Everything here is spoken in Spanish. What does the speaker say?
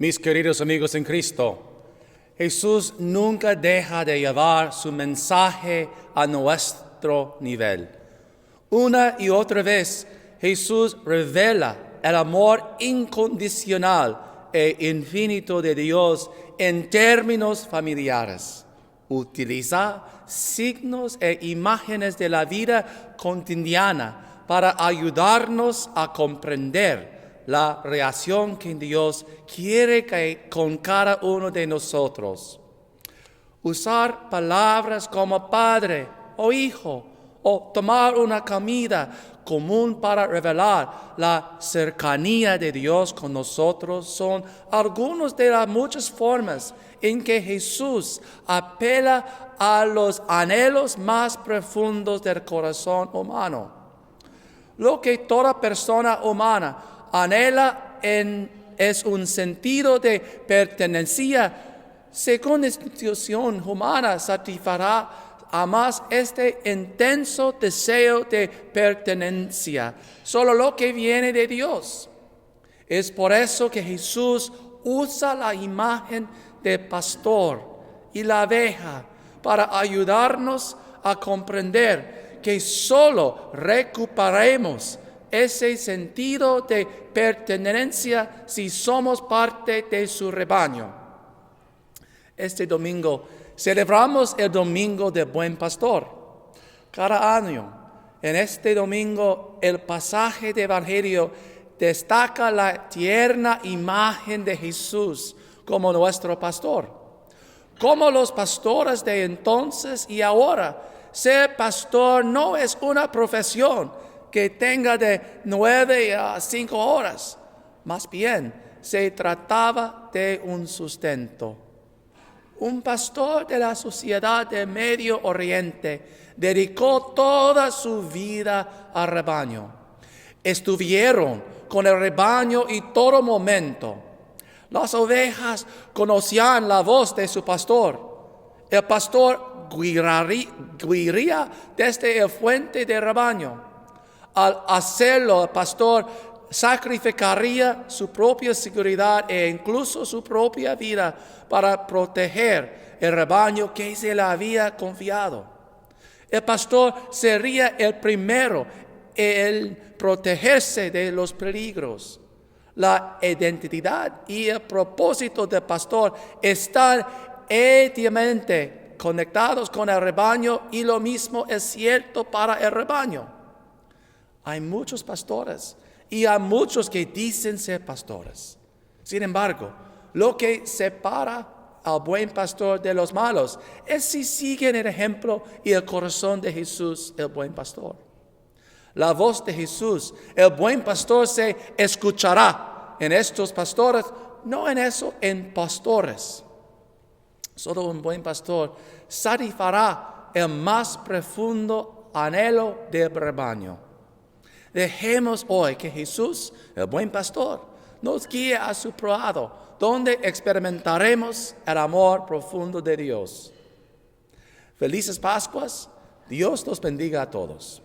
Mis queridos amigos en Cristo, Jesús nunca deja de llevar su mensaje a nuestro nivel. Una y otra vez, Jesús revela el amor incondicional e infinito de Dios en términos familiares. Utiliza signos e imágenes de la vida cotidiana para ayudarnos a comprender la relación que Dios quiere que con cada uno de nosotros. Usar palabras como padre o hijo o tomar una comida común para revelar la cercanía de Dios con nosotros son algunas de las muchas formas en que Jesús apela a los anhelos más profundos del corazón humano. Lo que toda persona humana anhela es un sentido de pertenencia. Según la institución humana, satisfará a más este intenso deseo de pertenencia, solo lo que viene de Dios. Es por eso que Jesús usa la imagen del pastor y la oveja para ayudarnos a comprender que solo recuperaremos ese sentido de pertenencia si somos parte de su rebaño. Este domingo celebramos el Domingo del Buen Pastor. Cada año, en este domingo, el pasaje de Evangelio destaca la tierna imagen de Jesús como nuestro pastor. Como los pastores de entonces y ahora, ser pastor no es una profesión que tenga de 9 a 5 horas. Más bien, se trataba de un sustento. Un pastor de la sociedad del Medio Oriente dedicó toda su vida al rebaño. Estuvieron con el rebaño en todo momento. Las ovejas conocían la voz de su pastor. El pastor guiaría desde el fuente del rebaño. Al hacerlo, el pastor sacrificaría su propia seguridad e incluso su propia vida para proteger el rebaño que se le había confiado. El pastor sería el primero en protegerse de los peligros. La identidad y el propósito del pastor están íntimamente conectados con el rebaño y lo mismo es cierto para el rebaño. Hay muchos pastores y hay muchos que dicen ser pastores. Sin embargo, lo que separa al buen pastor de los malos es si siguen el ejemplo y el corazón de Jesús, el buen pastor. La voz de Jesús, el buen pastor, se escuchará en estos pastores, no en eso, en pastores. Solo un buen pastor satisfará el más profundo anhelo del rebaño. Dejemos hoy que Jesús, el buen pastor, nos guíe a su prado, donde experimentaremos el amor profundo de Dios. Felices Pascuas. Dios los bendiga a todos.